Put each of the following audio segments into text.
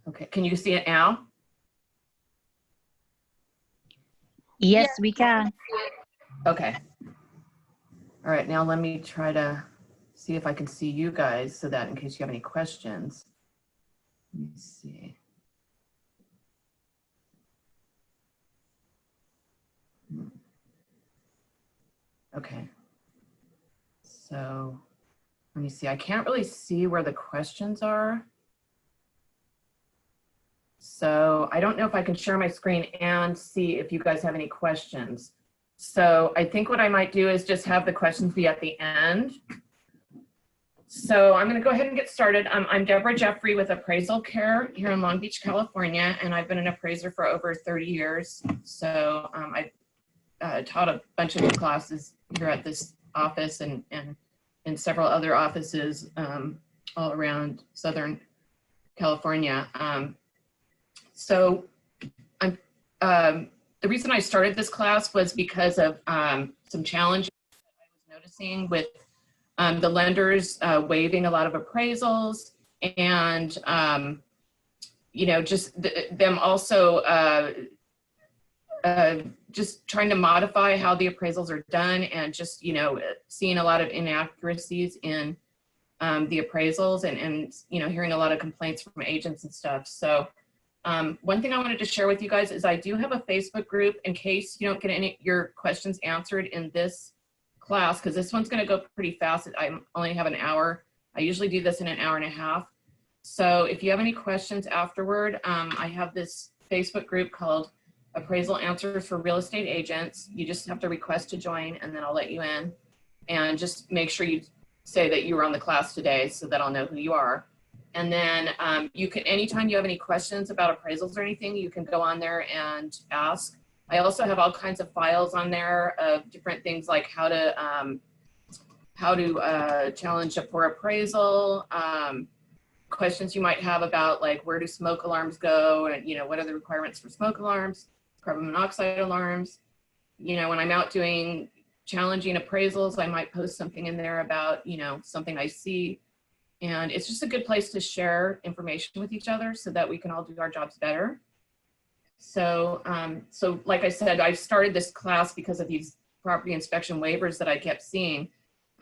Okay, can you see it now? Yes, we can. Okay. All right, now let me try to see if I can see you guys so that in case you have any questions. Let me see. Okay. So let me see. I can't really see where the questions are. So I don't know if I can share my screen and see if you guys have any questions. So I think what I might do is just have the questions be at the end. So I'm going to go ahead and get started. I'm Deborah Jeffries with Appraisal Care here in Long Beach, California, and I've been an appraiser for over 30 years. So I taught a bunch of classes here at this office and in several other offices all around Southern California. So the reason I started this class was because of some challenges that I was noticing with the lenders waiving a lot of appraisals and, you know, just them also just trying to modify how the appraisals are done and just, you know, seeing a lot of inaccuracies in the appraisals and, you know, hearing a lot of complaints from agents and stuff. So one thing I wanted to share with you guys is I do have a Facebook group in case you don't get any of your questions answered in this class, because this one's going to go pretty fast. I only have an hour. I usually do this in an hour and a half. So if you have any questions afterward, I have this Facebook group called Appraisal Answers for Real Estate Agents. You just have to request to join and then I'll let you in. And just make sure you say that you were on the class today so that I'll know who you are. And then you can, anytime you have any questions about appraisals or anything, you can go on there and ask. I also have all kinds of files on there of different things like how to challenge a poor appraisal, questions you might have about like where do smoke alarms go, and you know what are the requirements for smoke alarms, carbon monoxide alarms. You know, when I'm out doing challenging appraisals, I might post something in there about, you know, something I see. And it's just a good place to share information with each other so that we can all do our jobs better. So, so like I said, I started this class because of these property inspection waivers that I kept seeing.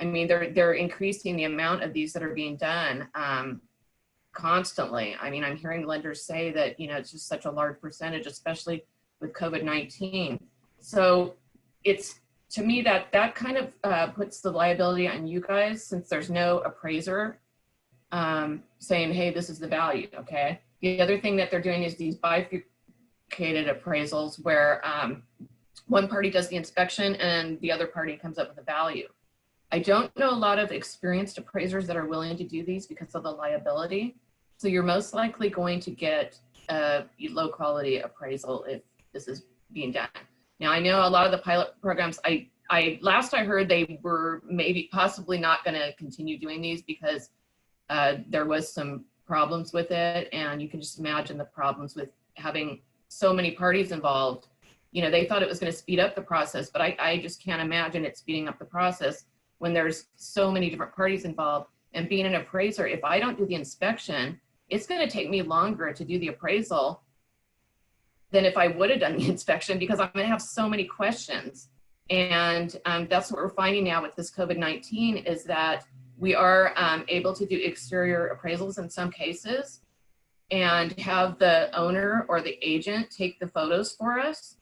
I mean, they're increasing the amount of these that are being done constantly. I mean, I'm hearing lenders say that, you know, it's just such a large percentage, especially with COVID-19. So it's, to me, that kind of puts the liability on you guys, since there's no appraiser saying, hey, this is the value, okay? The other thing that they're doing is these bifurcated appraisals where one party does the inspection and the other party comes up with a value. I don't know a lot of experienced appraisers that are willing to do these because of the liability. So you're most likely going to get a low quality appraisal if this is being done. Now, I know a lot of the pilot programs, last I heard they were maybe possibly not going to continue doing these because there was some problems with it, and you can just imagine the problems with having so many parties involved. You know, they thought it was going to speed up the process, but I just can't imagine it speeding up the process when there's so many different parties involved. And being an appraiser, if I don't do the inspection, it's going to take me longer to do the appraisal than if I would have done the inspection, because I'm going to have so many questions. And that's what we're finding now with this COVID-19 is that we are able to do exterior appraisals in some cases and have the owner or the agent take the photos for us.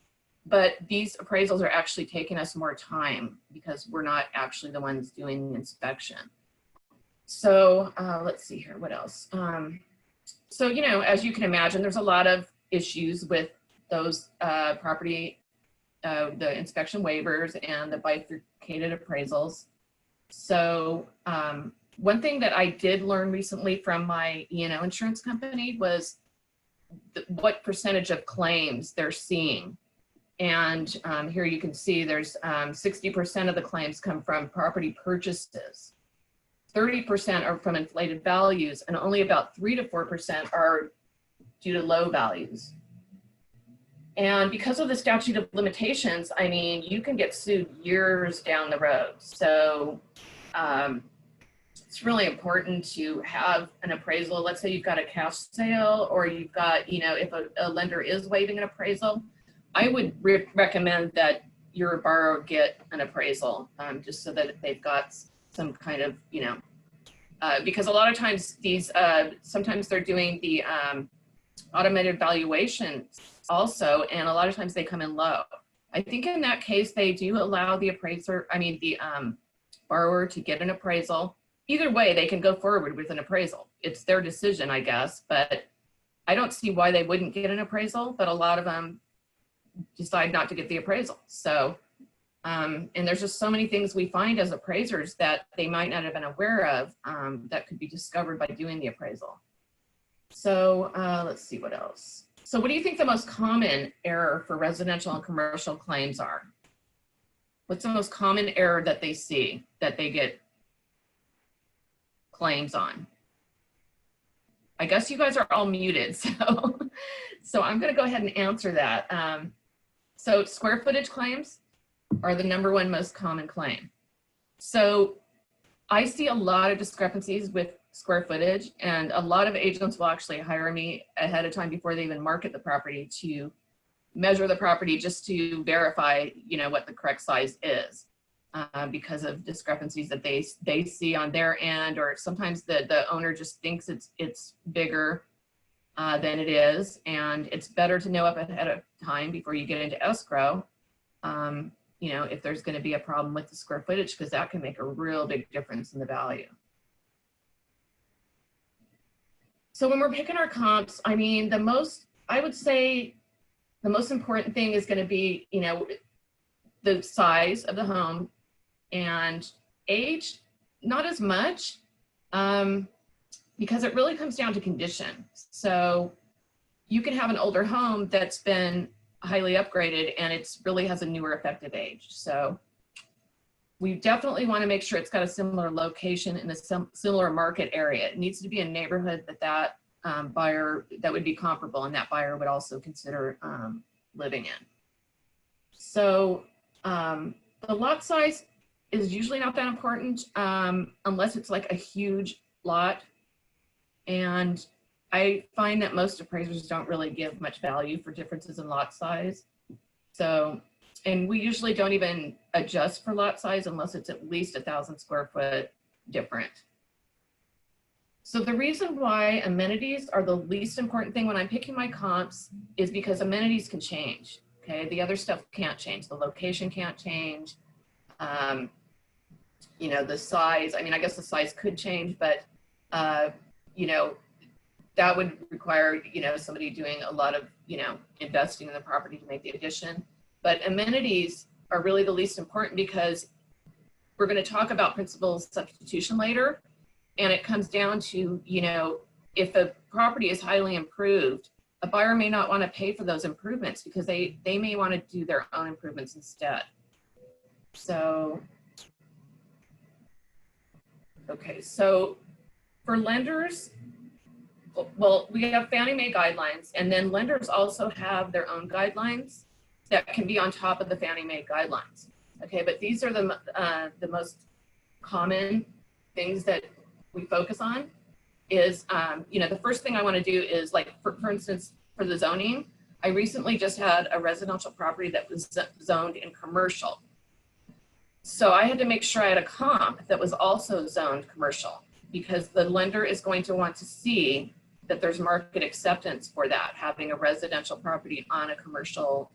But these appraisals are actually taking us more time because we're not actually the ones doing the inspection. So let's see here, what else? So, you know, as you can imagine, there's a lot of issues with those the inspection waivers and the bifurcated appraisals. So one thing that I did learn recently from my E&O insurance company was what percentage of claims they're seeing. And here you can see there's 60% of the claims come from property purchases, 30% are from inflated values, and only about 3 to 4% are due to low values. And because of the statute of limitations, I mean, you can get sued years down the road. So, it's really important to have an appraisal. Let's say you've got a cash sale, or you've got, if a lender is waiving an appraisal, I would recommend that your borrower get an appraisal, just so that they've got some kind of, because a lot of times these, sometimes they're doing the automated valuations also, and a lot of times they come in low. I think in that case, they do allow the borrower to get an appraisal. Either way, they can go forward with an appraisal. It's their decision, I guess, but I don't see why they wouldn't get an appraisal, but a lot of them decide not to get the appraisal. So, and there's just so many things we find as appraisers that they might not have been aware of, that could be discovered by doing the appraisal. So let's see what else. So what do you think the most common error for residential and commercial claims are? What's the most common error that they see, that they get claims on? I guess you guys are all muted, so I'm going to go ahead and answer that. So square footage claims are the #1 most common claim. So I see a lot of discrepancies with square footage, and a lot of agents will actually hire me ahead of time before they even market the property to measure the property, just to verify, what the correct size is, because of discrepancies that they see on their end, or sometimes the owner just thinks it's bigger than it is, and it's better to know up ahead of time before you get into escrow, if there's going to be a problem with the square footage, because that can make a real big difference in the value. So when we're picking our comps, I would say the most important thing is going to be, the size of the home, and age, not as much, because it really comes down to condition. So you can have an older home that's been highly upgraded and it's really has a newer effective age. So we definitely want to make sure it's got a similar location in a similar market area. It needs to be a neighborhood that buyer, that would be comparable, and that buyer would also consider living in. So the lot size is usually not that important, unless it's like a huge lot. And I find that most appraisers don't really give much value for differences in lot size. So, and we usually don't even adjust for lot size unless it's at least 1,000 square foot different. So the reason why amenities are the least important thing when I'm picking my comps is because amenities can change. Okay, the other stuff can't change. The location can't change. The size, I guess the size could change, but, that would require, somebody doing a lot of, investing in the property to make the addition. But amenities are really the least important, because we're going to talk about principal substitution later. And it comes down to, if a property is highly improved, a buyer may not want to pay for those improvements because they may want to do their own improvements instead. So, okay, so for lenders, well, we have Fannie Mae guidelines, and then lenders also have their own guidelines that can be on top of the Fannie Mae guidelines. Okay, but these are the most common things that we focus on. Is, the first thing I want to do is, like, for instance, for the zoning, I recently just had a residential property that was zoned in commercial. So I had to make sure I had a comp that was also zoned commercial, because the lender is going to want to see that there's market acceptance for that, having a residential property on a commercial,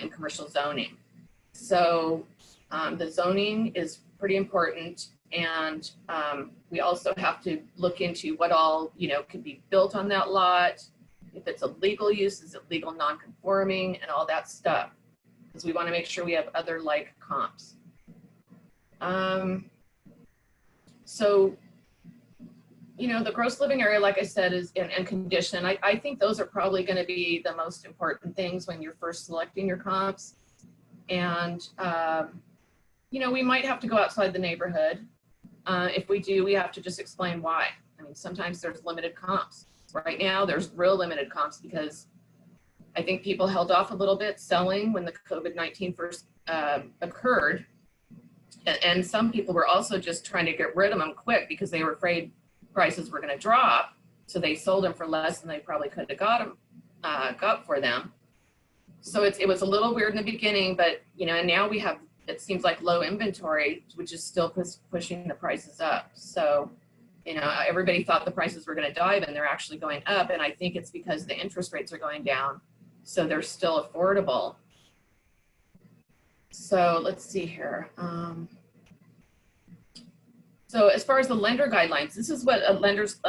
in commercial zoning. So the zoning is pretty important. And we also have to look into what all, could be built on that lot. If it's a legal use, is it legal non-conforming, and all that stuff, because we want to make sure we have other like comps. So, the gross living area, like I said, is and condition. I think those are probably going to be the most important things when you're first selecting your comps. And, we might have to go outside the neighborhood. If we do, we have to just explain why. Sometimes there's limited comps. Right now, there's real limited comps because I think people held off a little bit selling when the COVID-19 first occurred. And some people were also just trying to get rid of them quick because they were afraid prices were going to drop. So they sold them for less than they probably could have got for them. So it was a little weird in the beginning, but and now we have, it seems like, low inventory, which is still pushing the prices up. So, everybody thought the prices were going to dive, and they're actually going up. And I think it's because the interest rates are going down, so they're still affordable. So let's see here. So as far as the lender guidelines, this is what lenders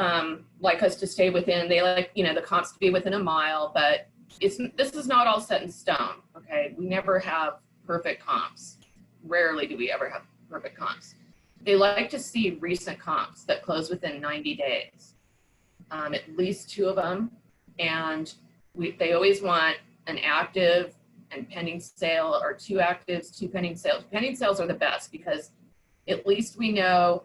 like us to stay within. They like, the comps to be within a mile, but this is not all set in stone, okay? We never have perfect comps. Rarely do we ever have perfect comps. They like to see recent comps that close within 90 days, at least 2 of them. And they always want an active and pending sale, or 2 actives, 2 pending sales. Pending sales are the best because at least we know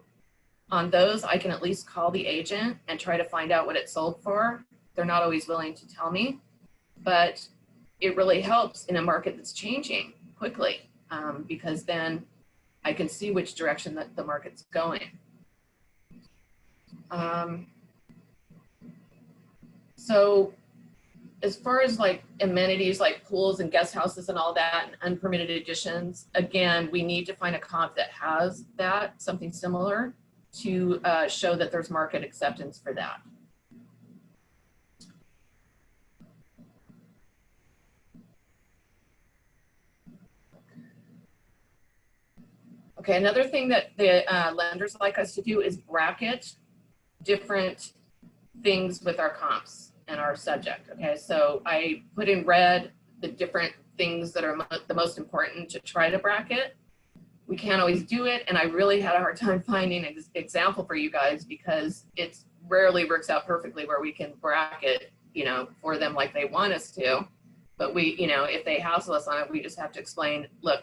on those, I can at least call the agent and try to find out what it sold for. They're not always willing to tell me, but it really helps in a market that's changing quickly, because then I can see which direction that the market's going. So as far as like amenities like pools and guest houses and all that, and unpermitted additions, again, we need to find a comp that has that, something similar, to show that there's market acceptance for that. Okay, another thing that the lenders like us to do is bracket different things with our comps and our subject. Okay, so I put in red the different things that are the most important to try to bracket. We can't always do it, and I really had a hard time finding an example for you guys because it rarely works out perfectly where we can bracket, for them like they want us to. But we, if they hassle us on it, we just have to explain, look,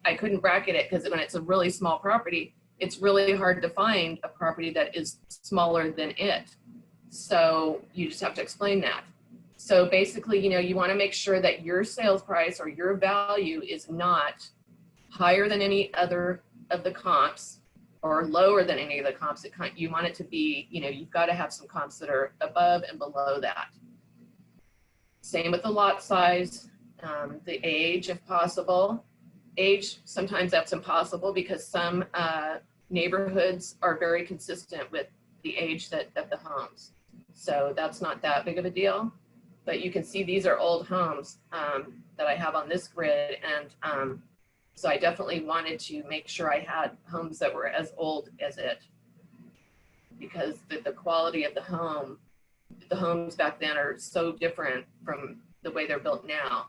I couldn't bracket it because when it's a really small property, it's really hard to find a property that is smaller than it. So you just have to explain that. So basically, you want to make sure that your sales price or your value is not higher than any other of the comps or lower than any of the comps. You want it to be, you've got to have some comps that are above and below that. Same with the lot size, the age if possible. Age, sometimes that's impossible because some neighborhoods are very consistent with the age of the homes. So that's not that big of a deal. But you can see these are old homes that I have on this grid. And so I definitely wanted to make sure I had homes that were as old as it, because the quality of the homes back then are so different from the way they're built now.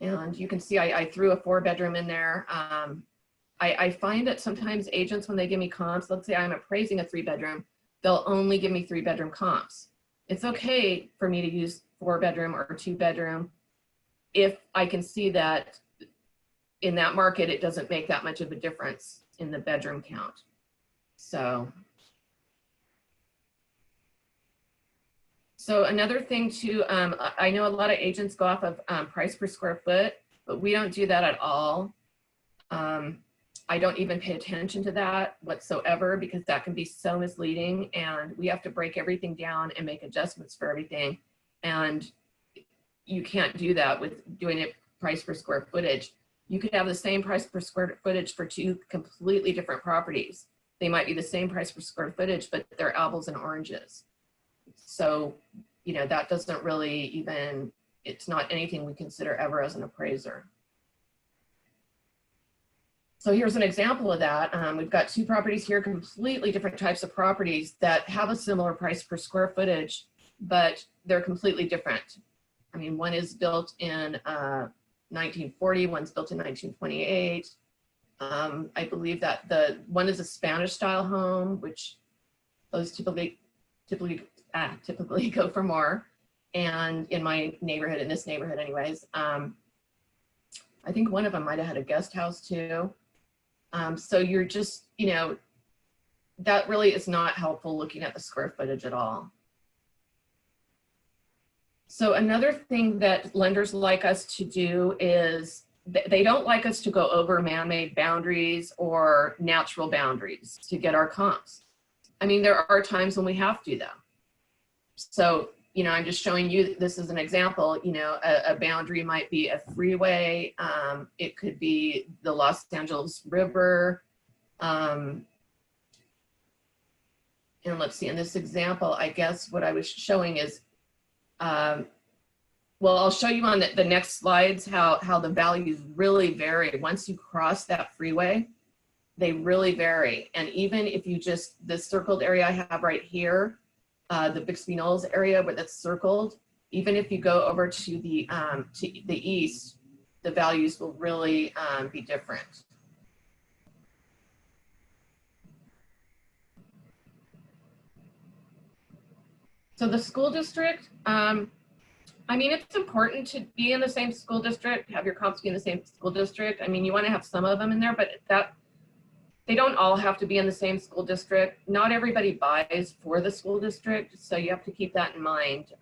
And you can see I threw a 4-bedroom in there. I find that sometimes agents, when they give me comps, let's say I'm appraising a 3-bedroom, they'll only give me 3-bedroom comps. It's okay for me to use 4-bedroom or 2-bedroom if I can see that in that market, it doesn't make that much of a difference in the bedroom count. So another thing too, I know a lot of agents go off of price per square foot, but we don't do that at all. I don't even pay attention to that whatsoever because that can be so misleading, and we have to break everything down and make adjustments for everything. And you can't do that with doing it price per square footage. You could have the same price per square footage for 2 completely different properties. They might be the same price per square footage, but they're apples and oranges. So, that doesn't really even, it's not anything we consider ever as an appraiser. So here's an example of that. We've got 2 properties here, completely different types of properties that have a similar price per square footage, but they're completely different. I mean, one is built in 1940, one's built in 1928. I believe that the one is a Spanish style home, which those typically go for more. And in my neighborhood, in this neighborhood anyways, I think one of them might've had a guest house too. So you're just, that really is not helpful looking at the square footage at all. So another thing that lenders like us to do is they don't like us to go over man-made boundaries or natural boundaries to get our comps. I mean, there are times when we have to though. So, you know, I'm just showing you, this is an example, you know, a boundary might be a freeway. It could be the Los Angeles River. And let's see, in this example, I guess what I was showing is, well, I'll show you on the next slides how the values really vary. Once you cross that freeway, they really vary. And even if you just, this circled area I have right here, the Bixby Knolls area where that's circled, even if you go over to the east, the values will really be different. So the school district, I mean, it's important to be in the same school district, have your comps be in the same school district. I mean, you want to have some of them in there, but they don't all have to be in the same school district. Not everybody buys for the school district, so you have to keep that in mind,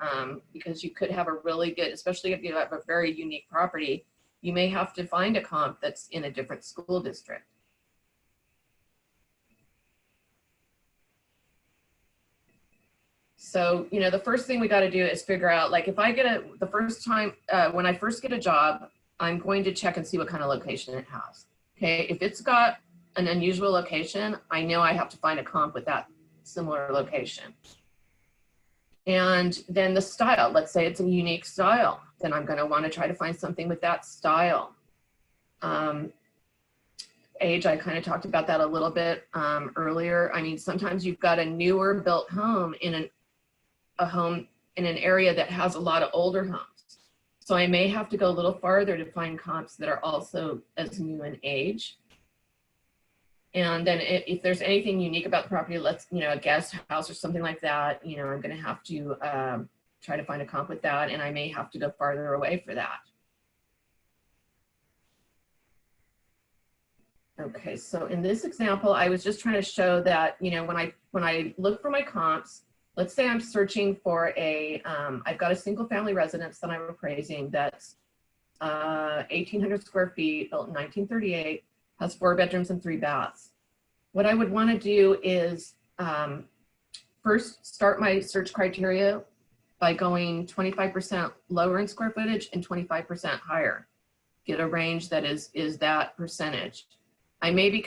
because you could have a really good, especially if you have a very unique property, you may have to find a comp that's in a different school district. So, you know, the first thing we got to do is figure out, like, if I get the first time, when I first get a job, I'm going to check and see what kind of location it has. Okay, if it's got an unusual location, I know I have to find a comp with that similar location. And then the style, let's say it's a unique style, then I'm going to want to try to find something with that style. Age, I kind of talked about that a little bit earlier. I mean, sometimes you've got a newer built home in an area that has a lot of older homes. So I may have to go a little farther to find comps that are also as new in age. And then if there's anything unique about the property, let's, you know, a guest house or something like that, you know, I'm going to have to try to find a comp with that, and I may have to go farther away for that. Okay, so in this example, I was just trying to show that, you know, when I look for my comps, let's say I'm searching for I've got a single family residence that I'm appraising that's 1,800 square feet, built in 1938, has 4 bedrooms and 3 baths. What I would want to do is first start my search criteria by going 25% lower in square footage and 25% higher. Get a range that is that percentage. I may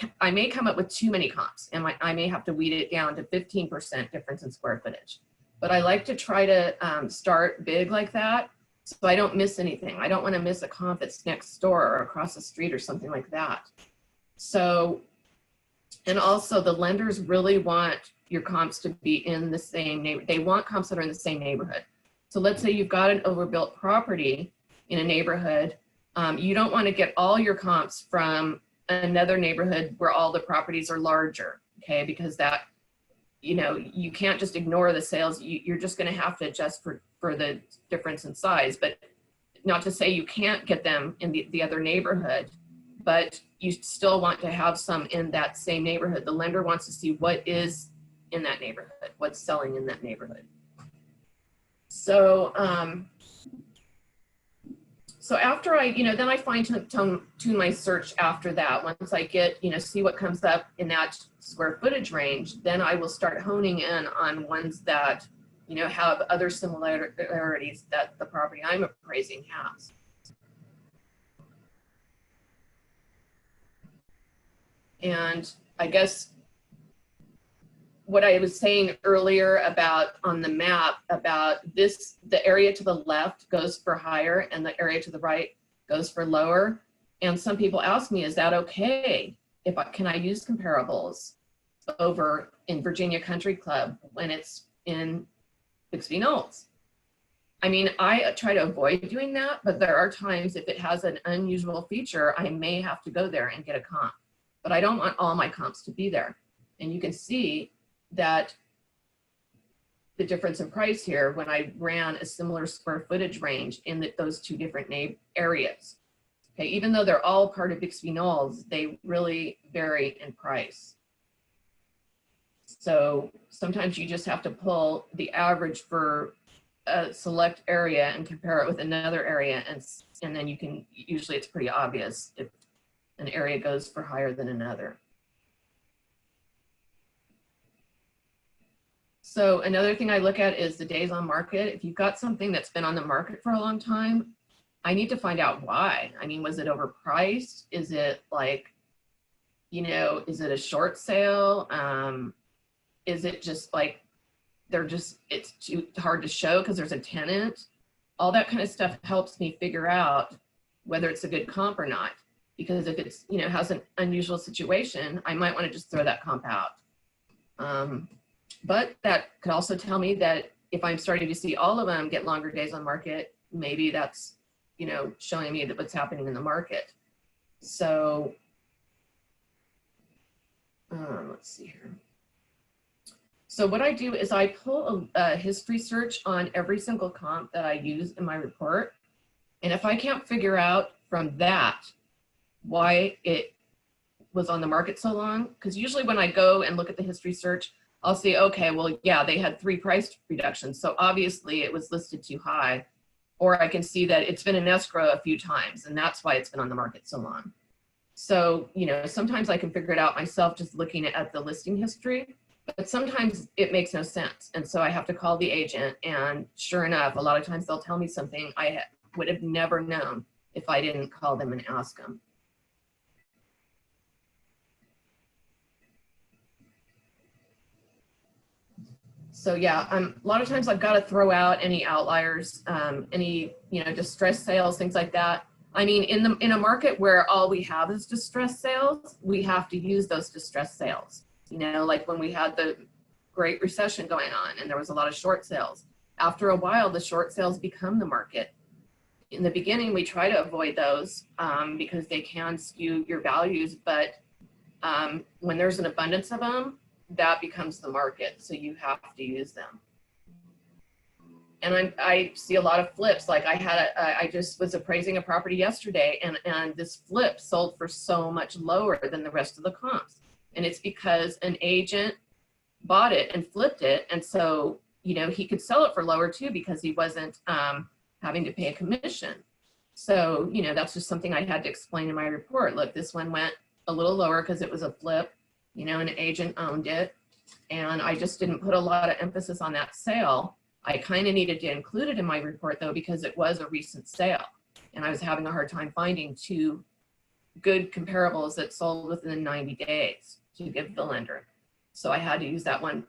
come up with too many comps, and I may have to weed it down to 15% difference in square footage. But I like to try to start big like that, so I don't miss anything. I don't want to miss a comp that's next door or across the street or something like that. So, and also the lenders really want your comps to be in the same neighborhood. They want comps that are in the same neighborhood. So let's say you've got an overbuilt property in a neighborhood. You don't want to get all your comps from another neighborhood where all the properties are larger, okay? Because that, you know, you can't just ignore the sales. You're just going to have to adjust for the difference in size. But not to say you can't get them in the other neighborhood, but you still want to have some in that same neighborhood. The lender wants to see what is in that neighborhood, what's selling in that neighborhood. So, so after I, you know, then I fine tune my search after that. Once I get, you know, see what comes up in that square footage range, then I will start honing in on ones that, you know, have other similarities that the property I'm appraising has. And I guess what I was saying earlier about on the map about this, the area to the left goes for higher and the area to the right goes for lower. And some people ask me, is that okay? Can I use comparables over in Virginia Country Club when it's in Bixby Knolls? I mean, I try to avoid doing that, but there are times if it has an unusual feature, I may have to go there and get a comp. But I don't want all my comps to be there. And you can see that the difference in price here when I ran a similar square footage range in those two different areas. Okay, even though they're all part of Bixby Knolls, they really vary in price. So sometimes you just have to pull the average for a select area and compare it with another area, and then you can, usually it's pretty obvious if an area goes for higher than another. So another thing I look at is the days on market. If you've got something that's been on the market for a long time, I need to find out why. I mean, was it overpriced? Is it like, you know, is it a short sale? Is it just like, it's too hard to show because there's a tenant? All that kind of stuff helps me figure out whether it's a good comp or not. Because if it's, you know, has an unusual situation, I might want to just throw that comp out. But that could also tell me that if I'm starting to see all of them get longer days on market, maybe that's, you know, showing me that what's happening in the market. So let's see here. So what I do is I pull a history search on every single comp that I use in my report. And if I can't figure out from that why it was on the market so long, because usually when I go and look at the history search, I'll say, okay, well, yeah, they had 3 price reductions. So obviously it was listed too high. Or I can see that it's been in escrow a few times and that's why it's been on the market so long. So, you know, sometimes I can figure it out myself just looking at the listing history, but sometimes it makes no sense. And so I have to call the agent, and sure enough, a lot of times they'll tell me something I would have never known if I didn't call them and ask them. So yeah, a lot of times I've got to throw out any outliers, any, you know, distressed sales, things like that. I mean, in a market where all we have is distressed sales, we have to use those distressed sales. You know, like when we had the Great Recession going on and there was a lot of short sales. After a while, the short sales become the market. In the beginning, we try to avoid those because they can skew your values, but when there's an abundance of them, that becomes the market. So you have to use them. And I see a lot of flips. Like I just was appraising a property yesterday, and this flip sold for so much lower than the rest of the comps. And it's because an agent bought it and flipped it. And so, you know, he could sell it for lower too, because he wasn't having to pay a commission. So, you know, that's just something I had to explain in my report. Look, this one went a little lower because it was a flip, you know, an agent owned it. And I just didn't put a lot of emphasis on that sale. I kind of needed to include it in my report though, because it was a recent sale. And I was having a hard time finding 2 good comparables that sold within 90 days to give the lender. So I had to use that one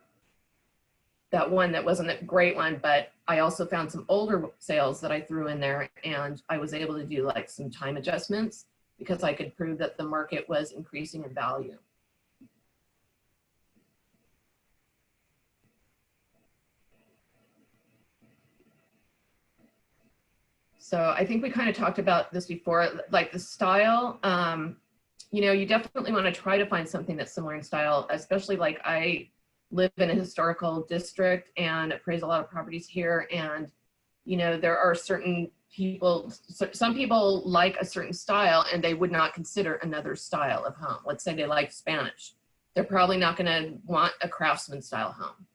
that wasn't a great one, but I also found some older sales that I threw in there, and I was able to do like some time adjustments because I could prove that the market was increasing in value. So I think we kind of talked about this before, like the style. You know, you definitely want to try to find something that's similar in style, especially like I live in a historical district and appraise a lot of properties here. And, you know, there are certain people, some people like a certain style and they would not consider another style of home. Let's say they like Spanish. They're probably not going to want a craftsman style home.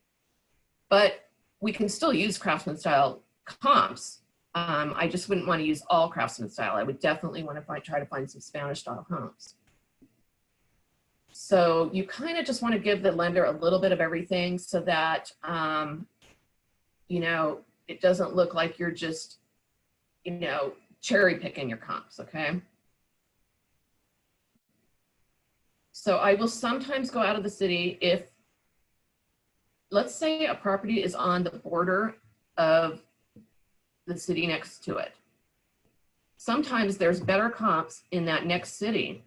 But we can still use craftsman style comps. I just wouldn't want to use all craftsman style. I would definitely want to try to find some Spanish style homes. So you kind of just want to give the lender a little bit of everything so that, you know, it doesn't look like you're just, you know, cherry picking your comps, okay? So I will sometimes go out of the city if, let's say a property is on the border of the city next to it. Sometimes there's better comps in that next city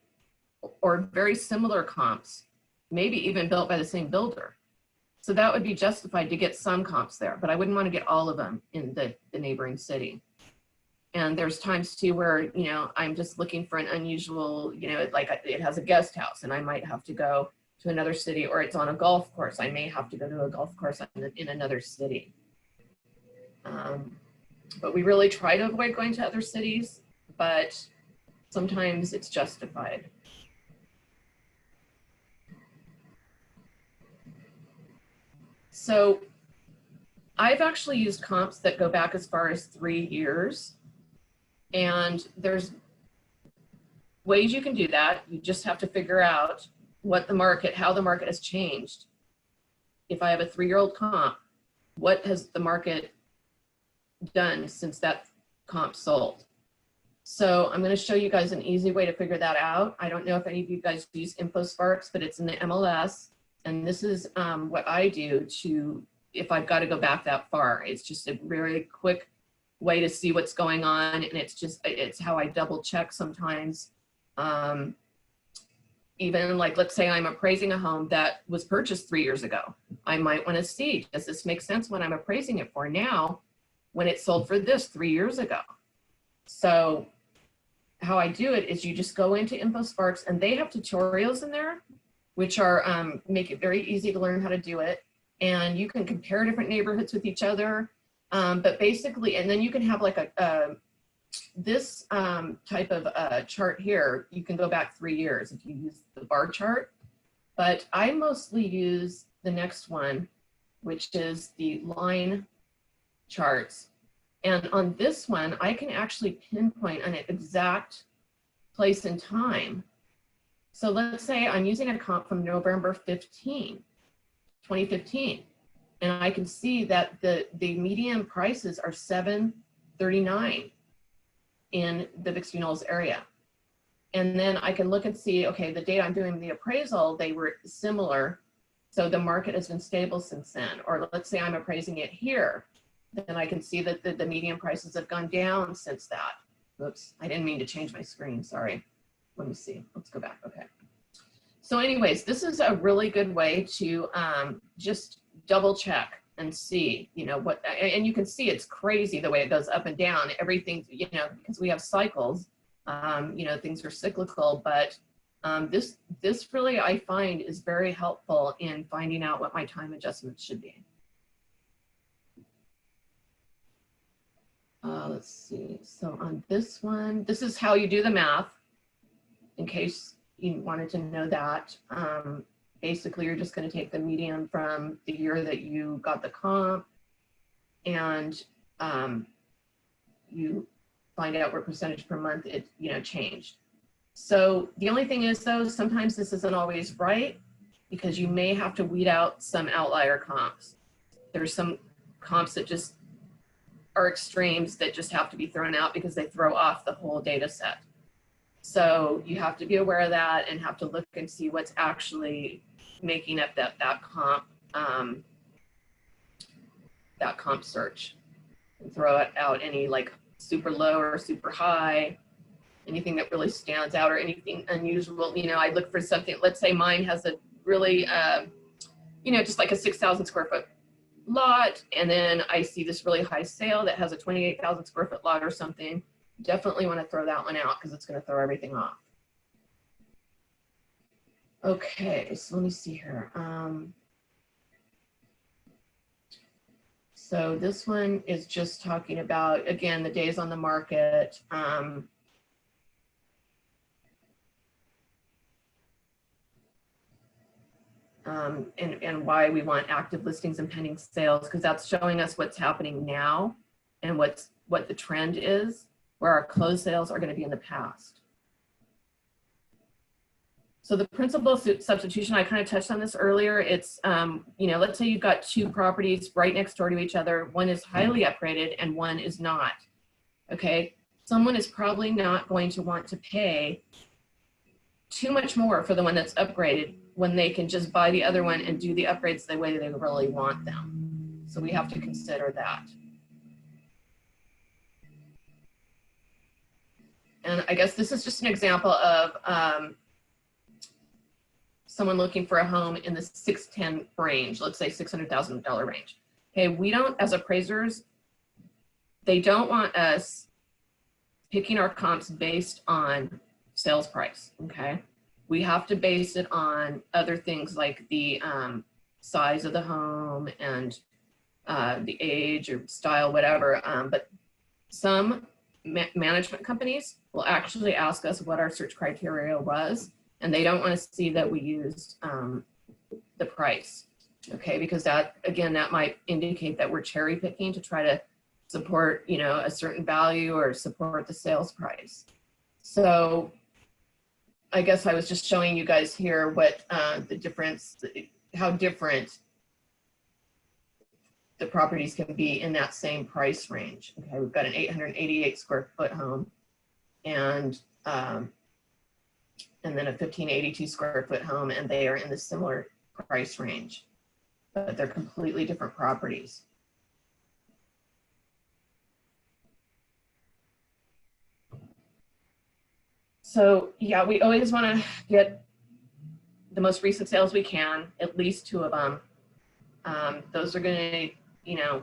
or very similar comps, maybe even built by the same builder. So that would be justified to get some comps there, but I wouldn't want to get all of them in the neighboring city. And there's times too where, you know, I'm just looking for an unusual, you know, like it has a guest house and I might have to go to another city, or it's on a golf course. I may have to go to a golf course in another city. But we really try to avoid going to other cities, but sometimes it's justified. So I've actually used comps that go back as far as 3 years, and there's ways you can do that. You just have to figure out what the market, how the market has changed. If I have a 3-year-old comp, what has the market done since that comp sold? So I'm going to show you guys an easy way to figure that out. I don't know if any of you guys use InfoSparks, but it's in the MLS. And this is what I do to, if I've got to go back that far. It's just a very quick way to see what's going on. And it's how I double check sometimes. Even like, let's say I'm appraising a home that was purchased 3 years ago. I might want to see, does this make sense when I'm appraising it for now when it sold for this 3 years ago? So how I do it is you just go into InfoSparks, and they have tutorials in there, which are make it very easy to learn how to do it. And you can compare different neighborhoods with each other. But basically, and then you can have like this type of chart here, you can go back 3 years if you use the bar chart. But I mostly use the next one, which is the line charts. And on this one, I can actually pinpoint an exact place and time. So let's say I'm using a comp from November 2015, and I can see that the median prices are $739 in the Bixby Knolls area. And then I can look and see, okay, the date I'm doing the appraisal, they were similar. So the market has been stable since then. Or let's say I'm appraising it here, then I can see that the median prices have gone down since that. Oops, I didn't mean to change my screen, sorry. Let me see, let's go back, okay. So anyways, this is a really good way to just double check and see, you know, what, and you can see it's crazy the way it goes up and down. Everything, you know, because we have cycles, you know, things are cyclical, but this really I find is very helpful in finding out what my time adjustments should be. Let's see, so on this one, this is how you do the math, in case you wanted to know that. Basically, you're just going to take the median from the year that you got the comp, and you find out what percentage per month it, you know, changed. So the only thing is, though, sometimes this isn't always right, because you may have to weed out some outlier comps. There's some comps that just are extremes that just have to be thrown out because they throw off the whole data set. So you have to be aware of that and have to look and see what's actually making up that comp search, and throw it out any like super low or super high, anything that really stands out or anything unusual. You know, I look for something, let's say mine has a really, you know, just like a 6,000 square foot lot, and then I see this really high sale that has a 28,000 square foot lot or something. Definitely want to throw that one out because it's going to throw everything off. Okay, so let me see here. So this one is just talking about, again, the days on the market. And why we want active listings and pending sales, because that's showing us what's happening now and what the trend is, where our closed sales are going to be in the past. So the principal substitution, I kind of touched on this earlier. It's, you know, let's say you've got two properties right next door to each other. One is highly upgraded and one is not. Okay, someone is probably not going to want to pay too much more for the one that's upgraded when they can just buy the other one and do the upgrades the way they really want them. So we have to consider that. And I guess this is just an example of someone looking for a home in the 610 range, let's say $600,000 range. Okay, we don't, as appraisers, they don't want us picking our comps based on sales price, okay? We have to base it on other things like the size of the home and the age or style, whatever. But some management companies will actually ask us what our search criteria was, and they don't want to see that we used the price. Okay, because that, again, that might indicate that we're cherry picking to try to support, you know, a certain value or support the sales price. So I guess I was just showing you guys here what the difference, how different the properties can be in that same price range. Okay, we've got an 888 square foot home and then a 1582 square foot home, and they are in the similar price range, but they're completely different properties. So yeah, we always want to get the most recent sales we can, at least 2 of them. Those are going to, you know,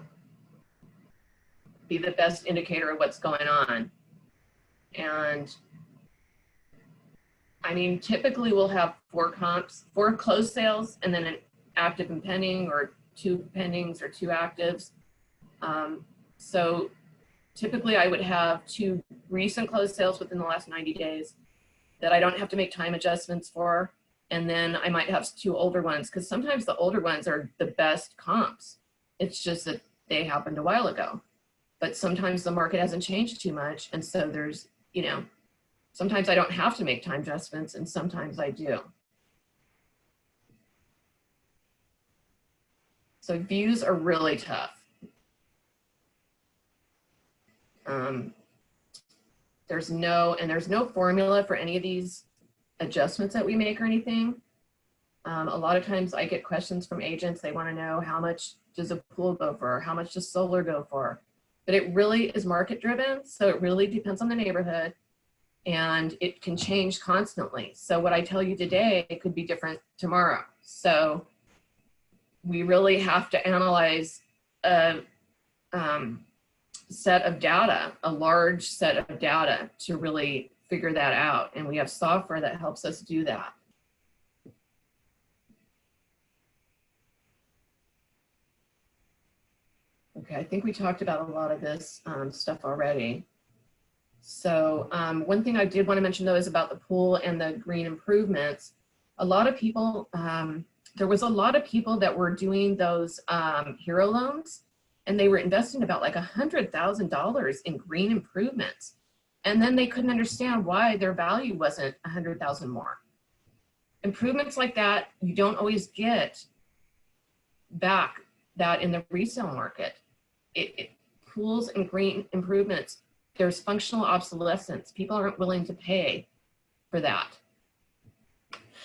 be the best indicator of what's going on. And I mean, typically we'll have 4 comps, 4 closed sales, and then an active and pending, or 2 pendings or 2 actives. So typically I would have 2 recent closed sales within the last 90 days that I don't have to make time adjustments for. And then I might have 2 older ones, because sometimes the older ones are the best comps. It's just that they happened a while ago. But sometimes the market hasn't changed too much. And so there's, you know, sometimes I don't have to make time adjustments, and sometimes I do. So views are really tough. There's no formula for any of these adjustments that we make or anything. A lot of times I get questions from agents. They want to know, how much does a pool go for? How much does solar go for? But it really is market driven. So it really depends on the neighborhood, and it can change constantly. So what I tell you today, it could be different tomorrow. So we really have to analyze a set of data, a large set of data, to really figure that out. And we have software that helps us do that. Okay, I think we talked about a lot of this stuff already. So one thing I did want to mention though is about the pool and the green improvements. A lot of people, there was a lot of people that were doing those hero loans, and they were investing about like $100,000 in green improvements. And then they couldn't understand why their value wasn't 100,000 more. Improvements like that, you don't always get back that in the resale market. Pools and green improvements, there's functional obsolescence. People aren't willing to pay for that.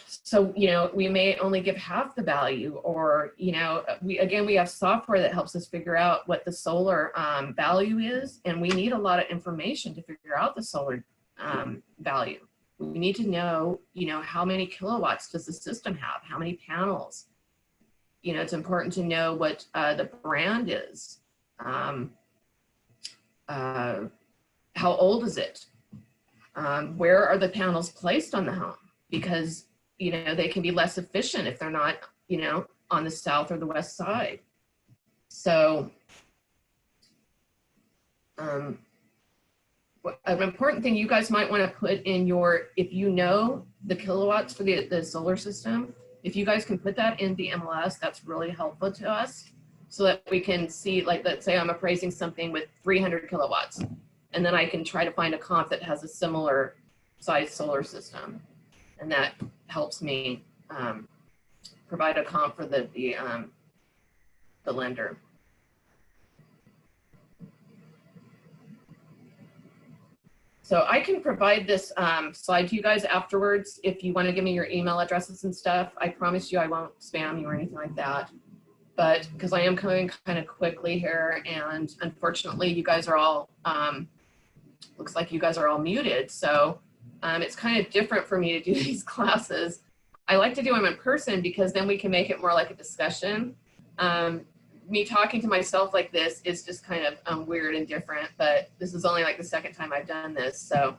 So, you know, we may only give half the value, or, you know, we have software that helps us figure out what the solar value is. And we need a lot of information to figure out the solar value. We need to know, you know, how many kilowatts does the system have? How many panels? You know, it's important to know what the brand is. How old is it? Where are the panels placed on the home? Because, you know, they can be less efficient if they're not, you know, on the south or the west side. So an important thing you guys might want to put in your, if you know the kilowatts for the solar system, if you guys can put that in the MLS, that's really helpful to us, so that we can see, like, let's say I'm appraising something with 300 kilowatts, and then I can try to find a comp that has a similar size solar system. And that helps me provide a comp for the lender. So I can provide this slide to you guys afterwards if you want to give me your email addresses and stuff. I promise you I won't spam you or anything like that. But because I am coming kind of quickly here, and unfortunately you guys are all, looks like you guys are all muted. So it's kind of different for me to do these classes. I like to do them in person because then we can make it more like a discussion. Me talking to myself like this is just kind of weird and different, but this is only like the second time I've done this. So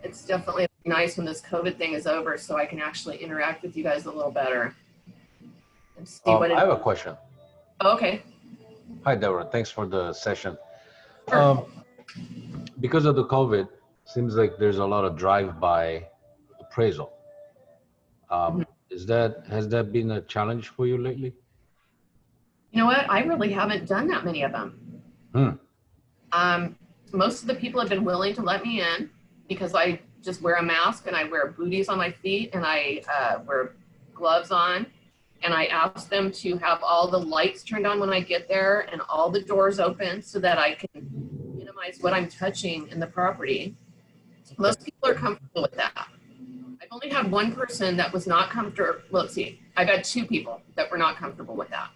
it's definitely nice when this COVID thing is over, so I can actually interact with you guys a little better. And see what I have a question. Oh, okay. Hi, Deborah. Thanks for the session. Sure. Because of the COVID, seems like there's a lot of drive-by appraisal. Has that been a challenge for you lately? You know what? I really haven't done that many of them. Hmm. Most of the people have been willing to let me in because I just wear a mask and I wear booties on my feet and I wear gloves on. And I ask them to have all the lights turned on when I get there and all the doors open so that I can minimize what I'm touching in the property. Most people are comfortable with that. I've only had one person that was not comfortable. Well, let's see, I've had two people that were not comfortable with that.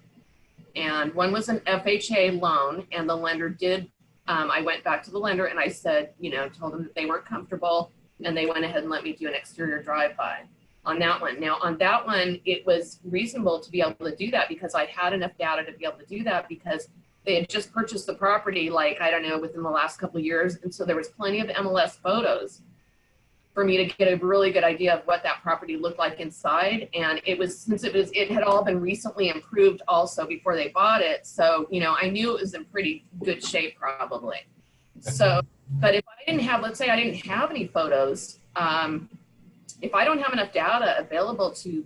And one was an FHA loan, and the lender did. I went back to the lender and I said, told them that they weren't comfortable, and they went ahead and let me do an exterior drive-by on that one. Now, on that one, it was reasonable to be able to do that because I had enough data to be able to do that because they had just purchased the property, like, I don't know, within the last couple of years. And so there was plenty of MLS photos for me to get a really good idea of what that property looked like inside. And it had all been recently improved also before they bought it. So, I knew it was in pretty good shape probably. So, but if I didn't have, let's say I didn't have any photos, if I don't have enough data available to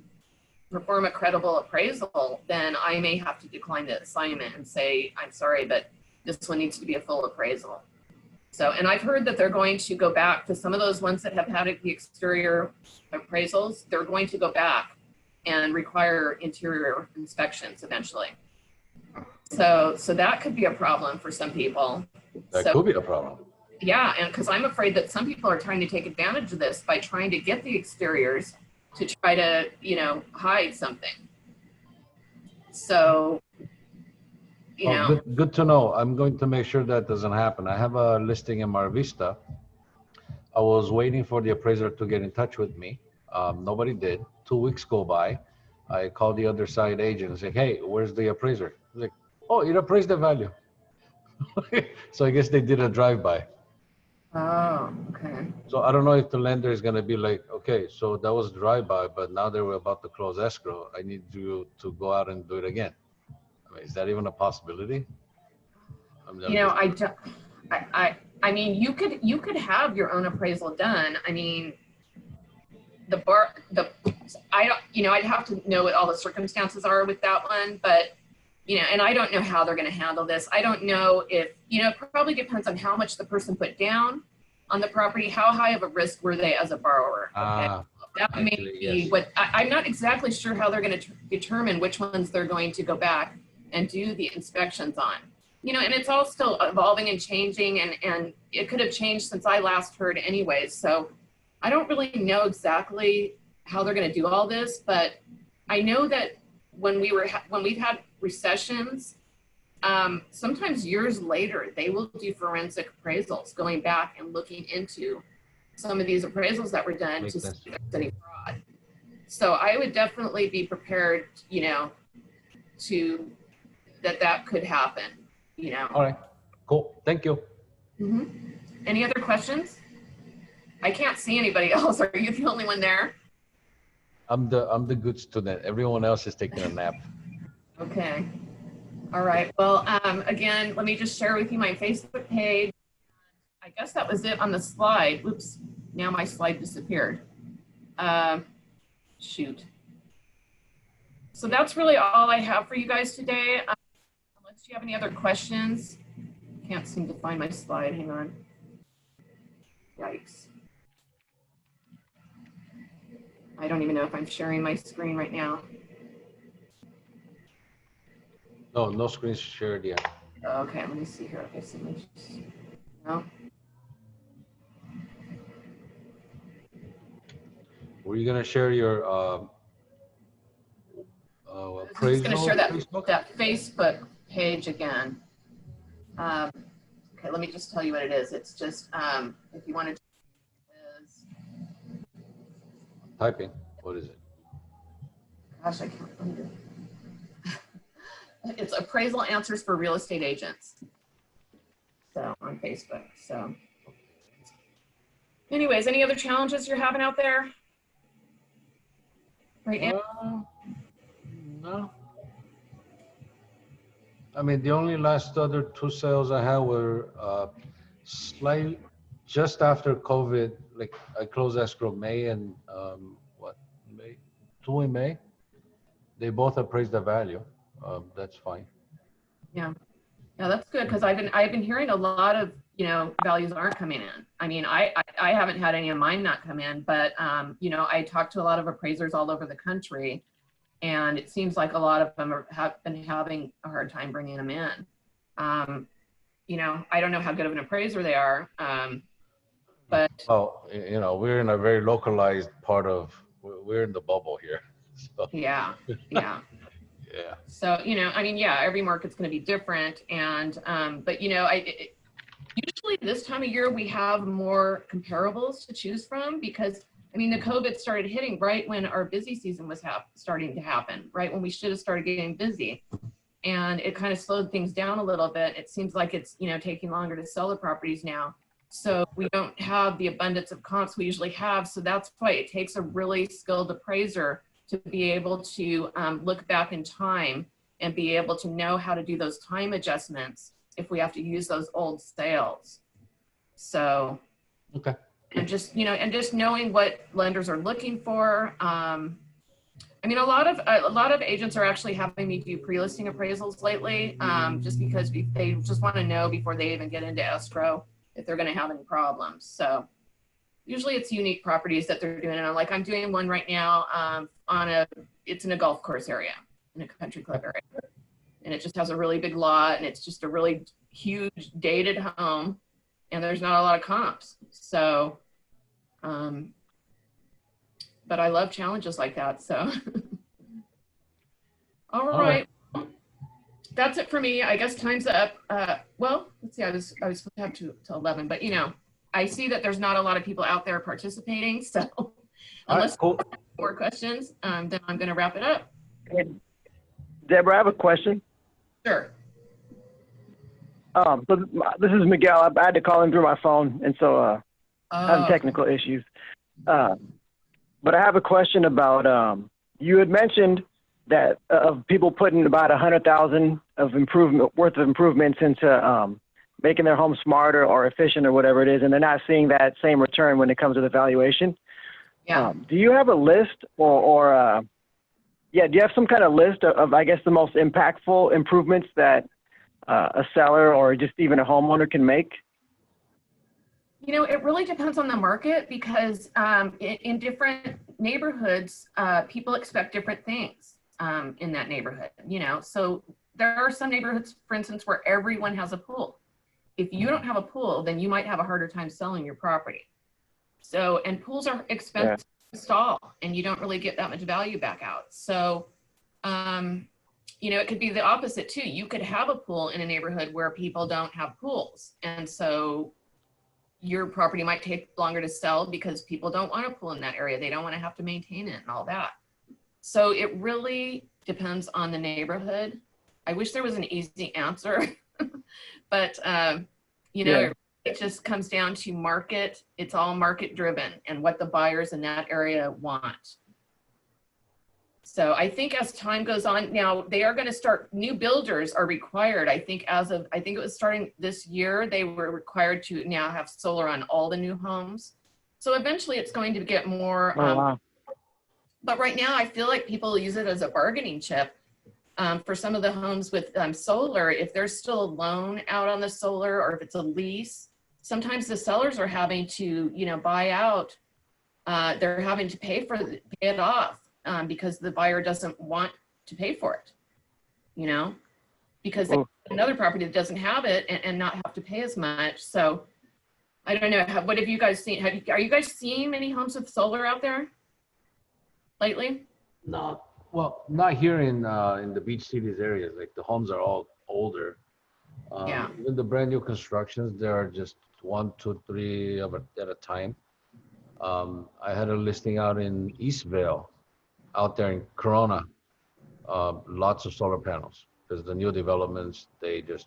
perform a credible appraisal, then I may have to decline the assignment and say, I'm sorry, but this one needs to be a full appraisal. So, and I've heard that they're going to go back to some of those ones that have had the exterior appraisals. They're going to go back and require interior inspections eventually. So that could be a problem for some people. That could be a problem. Yeah, and because I'm afraid that some people are trying to take advantage of this by trying to get the exteriors to try to, hide something. So, Good to know. I'm going to make sure that doesn't happen. I have a listing in Mar Vista. I was waiting for the appraiser to get in touch with me. Nobody did. 2 weeks go by. I called the other side agent and said, hey, where's the appraiser? He's like, oh, it appraised the value. So I guess they did a drive-by. Oh, okay. So I don't know if the lender is going to be like, okay, so that was drive-by, but now they were about to close escrow. I need you to go out and do it again. I mean, is that even a possibility? I mean, you could have your own appraisal done. I mean, I'd have to know what all the circumstances are with that one, but and I don't know how they're going to handle this. I don't know if, it probably depends on how much the person put down on the property. How high of a risk were they as a borrower? Okay? That may be what I'm not exactly sure how they're going to determine which ones they're going to go back and do the inspections on. And it's all still evolving and changing, and it could have changed since I last heard anyways. So I don't really know exactly how they're going to do all this, but I know that when we've had recessions, sometimes years later, they will do forensic appraisals, going back and looking into some of these appraisals that were done to see if there's any fraud. So I would definitely be prepared, that could happen, All right, cool. Thank you. Mm-hmm. Any other questions? I can't see anybody else. Are you the only one there? I'm the good student. Everyone else is taking a nap. Okay. All right. Well, again, let me just share with you my Facebook page. I guess that was it on the slide. Oops. Now my slide disappeared. Shoot. So that's really all I have for you guys today. Unless you have any other questions. Can't seem to find my slide. Hang on. Yikes. I don't even know if I'm sharing my screen right now. No screen shared yet. Okay, let me see here. Okay, so no. Were you gonna share your I'm just appraisal? going to share that Facebook? that Facebook page again. Okay, let me just tell you what it is. It's just if you want to. Typing. What is it? Gosh, I can't find it. It's appraisal answers for real estate agents. So on Facebook. So anyways, any other challenges you're having out there right now? No. I mean, the only last other 2 sales I had were slightly just after COVID. Like I closed escrow May and May, two in May. They both appraised the value. That's fine. Yeah. Yeah, that's good, because I've been hearing a lot of, you know, values aren't coming in. I mean, I haven't had any of mine not come in, but you know, I talked to a lot of appraisers all over the country, and it seems like a lot of them have been having a hard time bringing them in. You know, I don't know how good of an appraiser they are, but Well, you know, we're in a very localized part of, we're in the bubble here. So, yeah, yeah. yeah. So, you know, I mean, yeah, every market's going to be different. And, but, you know, usually this time of year we have more comparables to choose from, because, I mean, the COVID started hitting right when our busy season was starting to happen, right when we should have started getting busy. And it kind of slowed things down a little bit. It seems like it's, you know, taking longer to sell the properties now. So we don't have the abundance of comps we usually have. So that's why it takes a really skilled appraiser to be able to look back in time and be able to know how to do those time adjustments if we have to use those old sales. So, Okay. and just, you know, and just knowing what lenders are looking for. I mean, a lot of agents are actually having me do pre-listing appraisals lately, just because they just want to know before they even get into escrow if they're going to have any problems. So usually it's unique properties that they're doing. And I'm doing one right now it's in a golf course area, in a country club area. And it just has a really big lot, and it's just a really huge dated home, and there's not a lot of comps. So, but I love challenges like that. So, all right. That's it for me. I guess time's up. Well, let's see. I was supposed to have till 11, but you know, I see that there's not a lot of people out there participating. So, unless more questions, then I'm going to wrap it up. Hey, Deborah, I have a question. Sure. So this is Miguel. I had to call in through my phone, and so having technical issues. But I have a question about you had mentioned that of people putting about 100,000 worth of improvements into making their home smarter or efficient or whatever it is, and they're not seeing that same return when it comes to the valuation. Yeah. Do you have a list do you have some kind of list of I guess the most impactful improvements that a seller or just even a homeowner can make? You know, it really depends on the market, because in different neighborhoods, people expect different things in that neighborhood, you know. So there are some neighborhoods, for instance, where everyone has a pool. If you don't have a pool, then you might have a harder time selling your property. So, and pools are expensive to install, and you don't really get that much value back out. So, you know, it could be the opposite too. You could have a pool in a neighborhood where people don't have pools. And so your property might take longer to sell because people don't want a pool in that area. They don't want to have to maintain it and all that. So it really depends on the neighborhood. I wish there was an easy answer, but you know, it just comes down to market. It's all market driven and what the buyers in that area want. So I think as time goes on, now they are going to start, new builders are required. I think it was starting this year, they were required to now have solar on all the new homes. So eventually it's going to get more, but right now I feel like people use it as a bargaining chip for some of the homes with solar. If there's still a loan out on the solar, or if it's a lease, sometimes the sellers are having to, you know, buy out, they're having to pay it off. Because the buyer doesn't want to pay for it, you know, because they have another property that doesn't have it and not have to pay as much. So I don't know. What have you guys seen? Are you guys seeing many homes with solar out there lately? No, well, not here in the beach cities areas. Like the homes are all older. Even the brand new constructions, there are just 1, 2, 3 at a time. I had a listing out in Eastvale, out there in Corona, lots of solar panels, because the new developments, they just,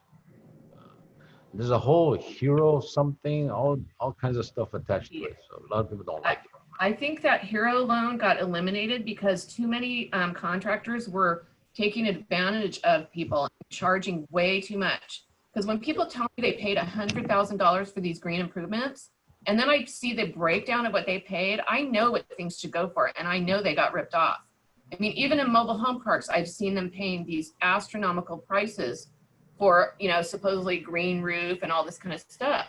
there's a whole hero something, all kinds of stuff attached to it. So a lot of people don't like it. I think that hero loan got eliminated because too many contractors were taking advantage of people, charging way too much. Because when people tell me they paid $100,000 for these green improvements, and then I see the breakdown of what they paid, I know what things should go for, and I know they got ripped off. I mean, even in mobile home parks, I've seen them paying these astronomical prices for, you know, supposedly green roof and all this kind of stuff.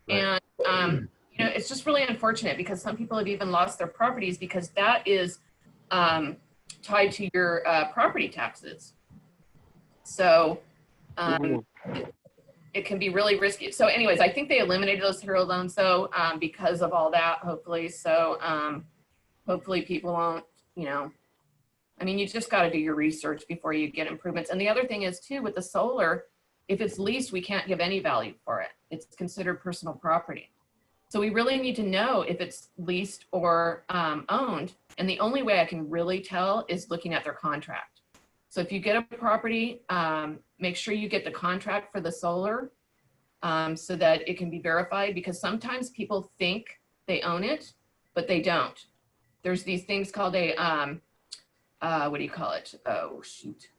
Right. And, you know, it's just really unfortunate because some people have even lost their properties because that is tied to your property taxes. So it can be really risky. So anyways, I think they eliminated those hero loans though, because of all that, hopefully. So hopefully people won't, you know, I mean, you just got to do your research before you get improvements. And the other thing is too, with the solar, if it's leased, we can't give any value for it. It's considered personal property. So we really need to know if it's leased or owned. And the only way I can really tell is looking at their contract. So if you get a property, make sure you get the contract for the solar so that it can be verified, because sometimes people think they own it, but they don't. There's these things called a, what do you call it? Oh, shoot.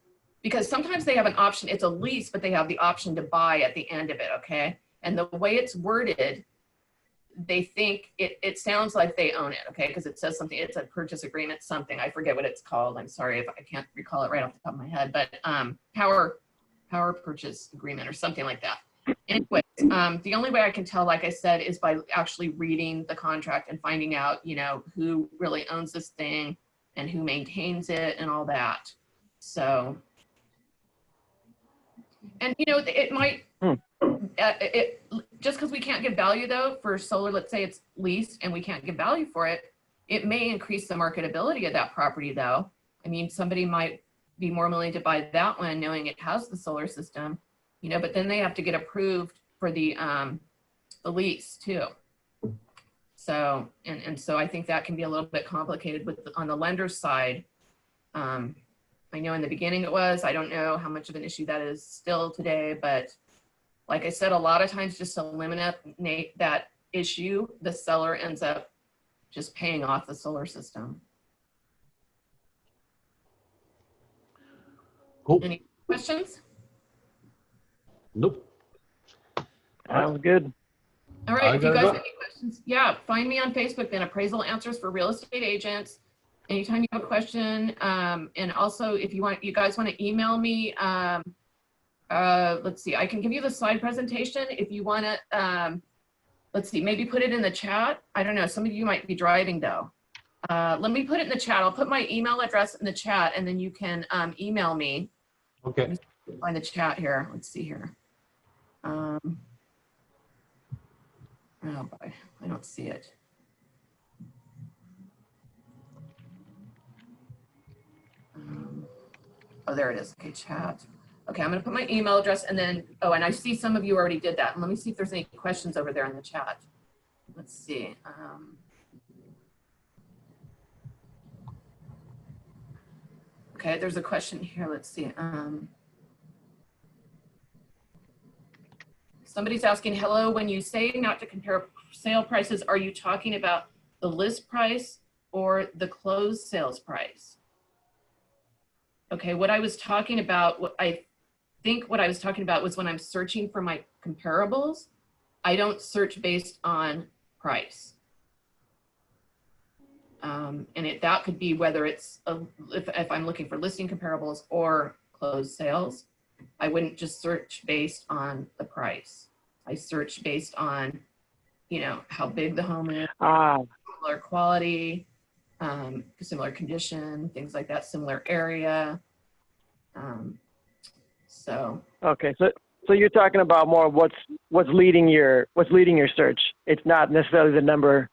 Because sometimes they have an option, it's a lease, but they have the option to buy at the end of it, okay? And the way it's worded, they think it sounds like they own it, okay? Because it says something, it's a purchase agreement, something, I forget what it's called. I'm sorry if I can't recall it right off the top of my head, but power purchase agreement or something like that. Anyway, the only way I can tell, like I said, is by actually reading the contract and finding out, you know, who really owns this thing and who maintains it and all that. So, and you know, it might, just because we can't give value though for solar, let's say it's leased and we can't give value for it, it may increase the marketability of that property though. I mean, somebody might be more willing to buy that one knowing it has the solar system, you know, but then they have to get approved for the lease too. So, and so I think that can be a little bit complicated with on the lender's side. I know in the beginning it was, I don't know how much of an issue that is still today, but like I said, a lot of times just to eliminate that issue, the seller ends up just paying off the solar system. Cool. Any questions? Nope. Sounds good. All right, if you guys go. have any questions, yeah, find me on Facebook then, Appraisal Answers for Real Estate Agents. Anytime you have a question, and also if you want, you guys want to email me, let's see, I can give you the slide presentation if you want to, let's see, maybe put it in the chat. I don't know, some of you might be driving though. Let me put it in the chat. I'll put my email address in the chat and then you can email me. Okay. Find the chat here. Let's see here. Oh boy, I don't see it. Oh, there it is. Okay, chat. Okay, I'm going to put my email address and then, oh, and I see some of you already did that. And let me see if there's any questions over there in the chat. Let's see. Okay, there's a question here. Let's see. Somebody's asking, hello, when you say not to compare sale prices, are you talking about the list price or the closed sales price? Okay, what I was talking about, what I was talking about was when I'm searching for my comparables, I don't search based on price. And that could be whether it's, if I'm looking for listing comparables or closed sales, I wouldn't just search based on the price. I search based on, you know, how big the home is, similar quality, similar condition, things like that, similar area. So. Okay, so you're talking about more what's leading your search. It's not necessarily the number,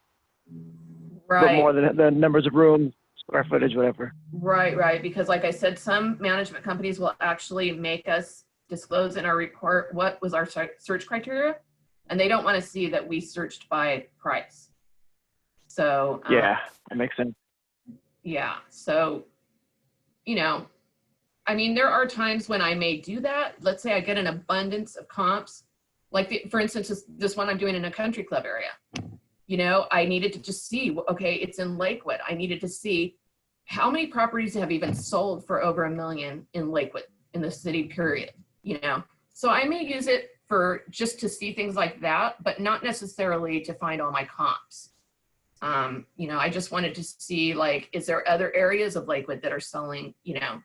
right, but more the numbers of rooms, square footage, whatever. Right. Because like I said, some management companies will actually make us disclose in our report what was our search criteria, and they don't want to see that we searched by price. So yeah, that makes sense. Yeah, so, you know, I mean, there are times when I may do that. Let's say I get an abundance of comps, like for instance, this one I'm doing in a country club area. You know, I needed to just see, okay, it's in Lakewood. I needed to see how many properties have even sold for over $1 million in Lakewood in the city period, you know? So I may use it for just to see things like that, but not necessarily to find all my comps. You know, I just wanted to see, like, is there other areas of Lakewood that are selling, you know,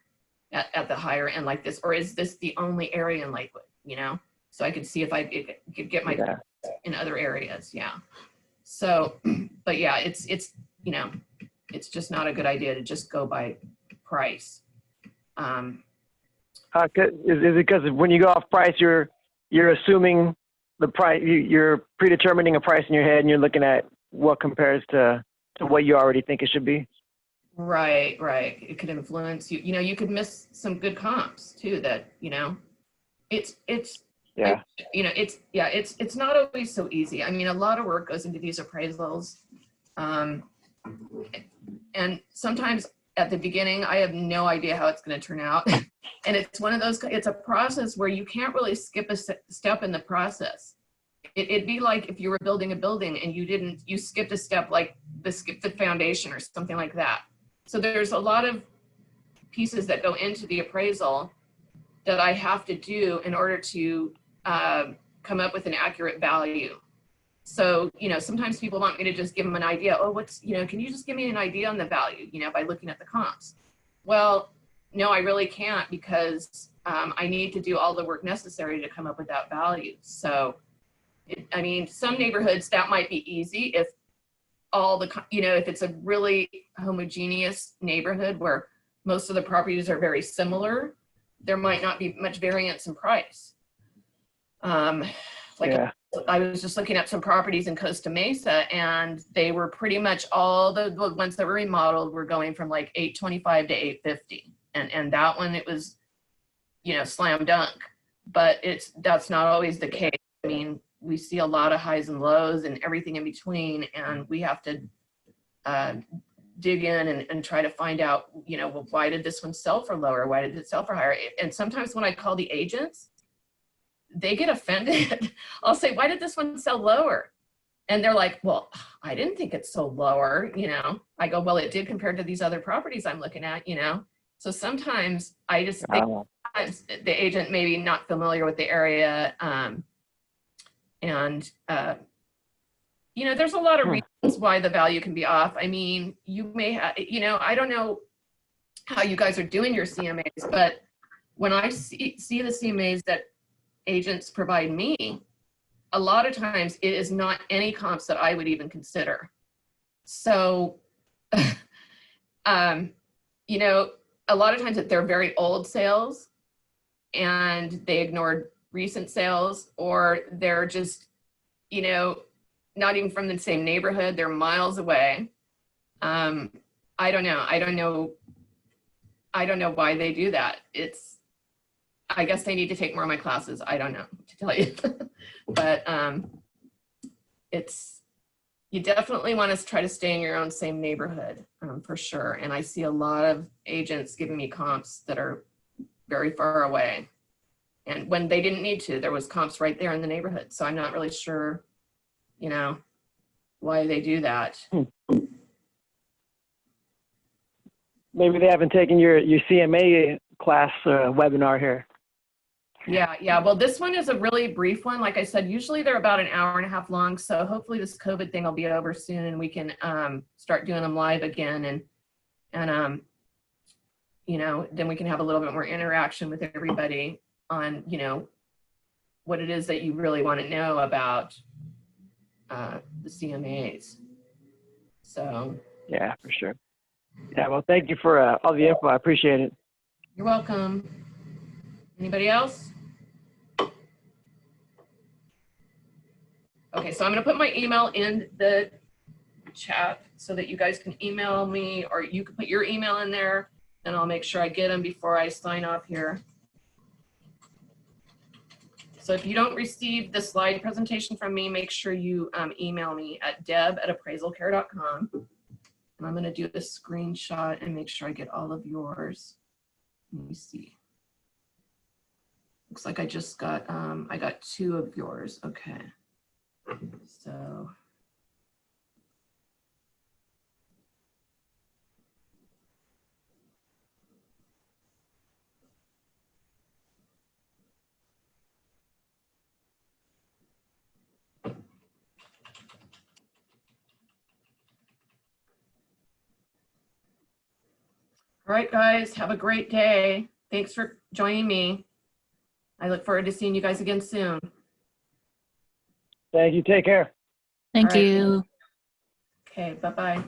at the higher end like this, or is this the only area in Lakewood, you know? So I could see if I could get my in other areas. Yeah. So, but yeah, it's, you know, it's just not a good idea to just go by price. Is it because when you go off price, you're assuming the price, you're predetermining a price in your head, and you're looking at what compares to what you already think it should be? Right. It could influence you. You know, you could miss some good comps too. That, you know, it's yeah. You know, it's not always so easy. I mean, a lot of work goes into these appraisals, and sometimes at the beginning, I have no idea how it's going to turn out. And it's one of those, it's a process where you can't really skip a step in the process. It'd be like if you were building a building and you skipped a step, like skip the foundation or something like that. So there's a lot of pieces that go into the appraisal that I have to do in order to come up with an accurate value. So, you know, sometimes people want me to just give them an idea. Oh, you know, can you just give me an idea on the value, you know, by looking at the comps? Well, no, I really can't, because I need to do all the work necessary to come up with that value. So, I mean, some neighborhoods that might be easy if you know, if it's a really homogeneous neighborhood where most of the properties are very similar, there might not be much variance in price. I was just looking at some properties in Costa Mesa, and they were pretty much all the ones that were remodeled were going from like $825 to $850. And that one, it was, you know, slam dunk, but that's not always the case. I mean, we see a lot of highs and lows and everything in between, and we have to dig in and try to find out, you know, well, why did this one sell for lower? Why did it sell for higher? And sometimes when I call the agents, they get offended. I'll say, why did this one sell lower? And they're like, well, I didn't think it sold lower, you know. I go, well, it did compared to these other properties I'm looking at, you know. So sometimes I just think the agent maybe not familiar with the area, you know, there's a lot of reasons why the value can be off. I mean, you may have, you know, I don't know how you guys are doing your CMAs, but when I see the CMAs that agents provide me, a lot of times it is not any comps that I would even consider. So, you know, a lot of times they're very old sales and they ignored recent sales, or they're just, you know, not even from the same neighborhood, they're miles away. I don't know why they do that. I guess they need to take more of my classes. I don't know to tell you, but you definitely want to try to stay in your own same neighborhood, for sure. And I see a lot of agents giving me comps that are very far away. And when they didn't need to, there was comps right there in the neighborhood. So I'm not really sure, you know, why they do that. Maybe they haven't taken your CMA class webinar here. Yeah. Well, this one is a really brief one. Like I said, usually they're about an hour and a half long. So hopefully this COVID thing will be over soon and we can start doing them live again. And you know, then we can have a little bit more interaction with everybody on, you know, what it is that you really want to know about the CMAs. So. Yeah, for sure. Yeah, well, thank you for all the info. I appreciate it. You're welcome. Anybody else? Okay, so I'm going to put my email in the chat so that you guys can email me, or you can put your email in there, and I'll make sure I get them before I sign off here. So if you don't receive the slide presentation from me, make sure you email me at deb@appraisalcare.com. And I'm going to do the screenshot and make sure I get all of yours. Let me see. Looks like I just got, I got 2 of yours. Okay. So. right, guys, have a great day. Thanks for joining me. I look forward to seeing you guys again soon. Thank you. Take care. Thank All right. you. Okay, bye-bye.